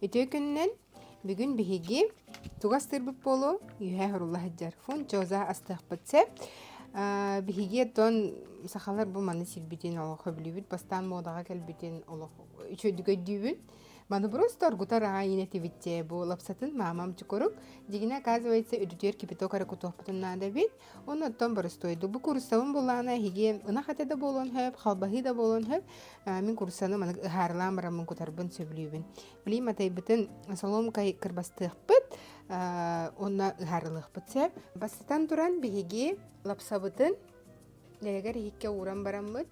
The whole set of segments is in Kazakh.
Өтөкүннен бүгүн биһиги тугас тырбыт болу үйе хорулла хаджар. Фон чоза астыхпытсе биһиги тон сахалар бу маны сирбитин олох хөблүбүт бастан модага келбитин олох үчөдүгөдүбүн. Маны просто аргутар айнетивитте бу лапсатын мамам чукурук. Дигине оказывается үдүтөр кипитокара кутохпутун нада бит. Он оттон барыстойду. Бу курсавын булана хиги ына хатада болон хөп, халбахи да болон хөп. Мин курсаны маны харлам барамын кутарбын сөблүбүн. Билим атайбытын соломкай кырбастыхпыт. Онна харлыхпыт сеп. Бастан туран биһиги лапсабытын дегер хикке уран бараммыт.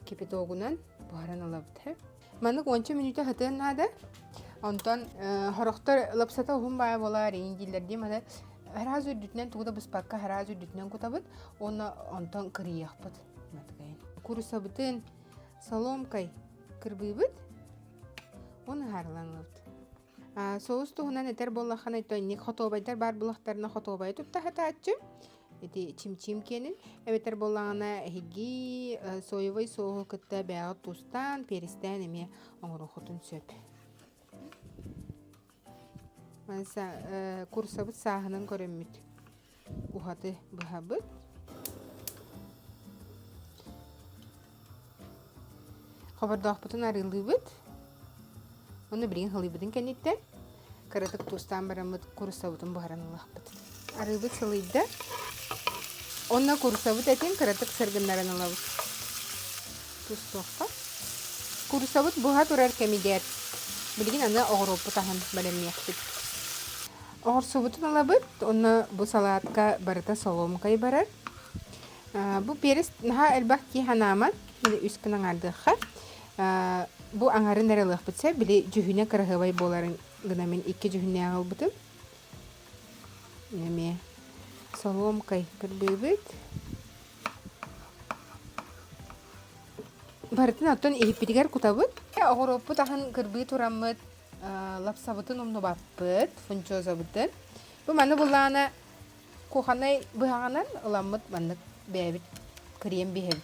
Кипитогунан баран алабыт. Манык 10 минута хатын нада. Онтон хорохтор лапсата хум бай болар индилерди мана харазу дүтнен тугда быспакка харазу дүтнен кутабыт. Онтон кырыяхпыт. Маткайын. Курсабытын соломкай кырбыбыт. Оны харланылыт. Соус тугунан этер боллахан айтойник хотобайдар бар булактарына хотобай тутта хатаачы. Эти чим-чим кенин. Эветер боллағына хиги соевой соғы кытта бәғыт тустан, перистен еме оңырын құтын сөп. Манса курсабыт сағынан көрімміт. Ухаты бұхабыт. Қабардақ бұтын арылы бұт. Оны білген хылы бұтын кәнеттен. Қаратық тустан барамыт курсабытын бұхаранылақ бұт. Арылы сылыйда. Онна курсабыт этин кыратык сыргыннарын алабыз. Тустуққа. Курсабыт буға турар кемидер. Білген аны оғырупы тахын бәлеммияқпыт. Оғырсабытын алабыт, онна бу салатка барыта соломкай барар. Бу перес наға әлбақ ки ханаман, білі үскінің ардыққа. Бу аңарын әріліқ бітсе, білі жүхіне кырғыбай боларын ғынамен 2 жүхіне ағыл бұтым. Неме соломкай кырбыбыт. Бартын аттон ehippidigar кутабыт. Оғыроппыт ахын кырбы тураммыт лапсабытын омну баппыт, фунчозабытын. Бу маны буллана куханай быхаганан ыламмыт маннык бәбит крем бихем.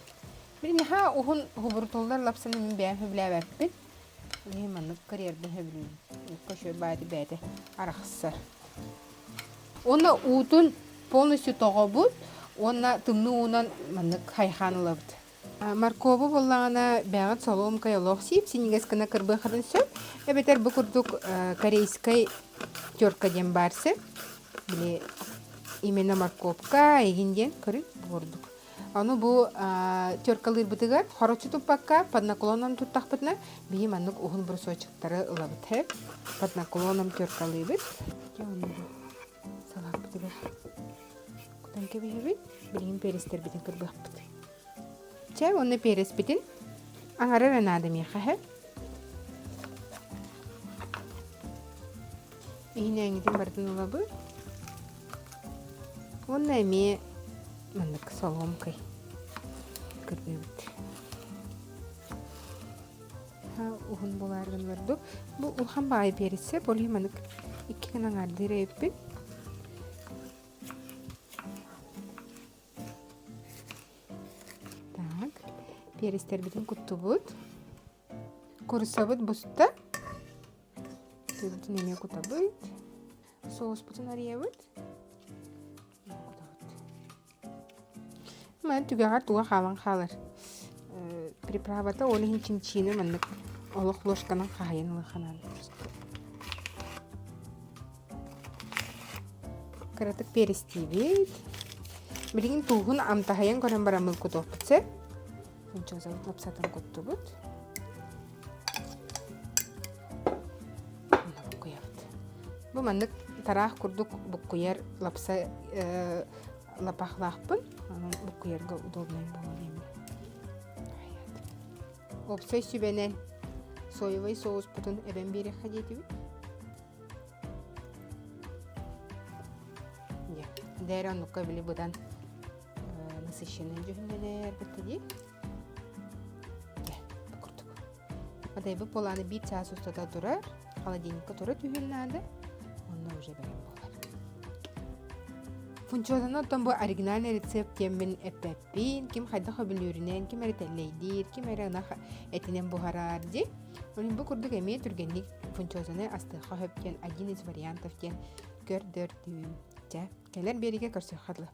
Бир неха ухун хубуртолдар лапсаны мен бәбі біләбәппит. Не маннык карьерді хөблүн. Көшө байды бәді арақсы. Оны утун полностью тоғабыт, онна тымны онан маннык хайханылабыт. Марковы боллағана бәғыт соломкай олоқсип, сенегес кына кырбы қырын сөп. Әбетер бұл күрдік корейскай терка ден барсы. Біле именно морковка егінден көрін бордық. Аны бұл теркалыр бұтығар, хорочы тұппаққа паднаколонам тұттақпытына бейі маннык ұғын бір сойчықтары ылабыт әп. Паднаколонам теркалыр бұт. Салақ бұтығар. Кудан кебе бит, билгин перестер битин кырбак бит. Чай онны перес битин аңара ранады меха хэ. Ийнәңдин бардын улабы. Онны эме маннык соломкай кырбы бит. Ухун боларгын барды. Бу улхан бай пересе боли маннык 2 гана аңардыр эппит. Перестер битин куттубут. Курсабыт буста. Тубутун эме кутабыт. Соус бутун ариябыт. Мен түгәгәр туга халан халар. Приправата олихин чимчины маннык олох ложканың кайынлы ханан. Каратык перестибит. Билгин тугун амтахаян көрөн барамыл кутопытсы. Фунчоза лапсатын коттубут. Бу маннык тарах курдук буккуяр лапса лапахлахпын. Буккуярга удобный болот. Опсой сүбенен соевый соус бутун эбен бере хадетиби. Дәрен нукка били будан насыщенный жүхүнелер битти. Адайбы поланы бит час устата турар, холодильникка турар түйүннады. Онда уже берем болар. Фунчозаны тон бу оригинальный рецепт темин эппин, ким хайда хабилүрүнен, ким эрителлейдир, ким эрена этинен бухарар ди. Олин бу курдук эме түргенник фунчозаны астыха хөптен один из вариантов тен көрдөрдү. Келер бериге көрсөк хадлы.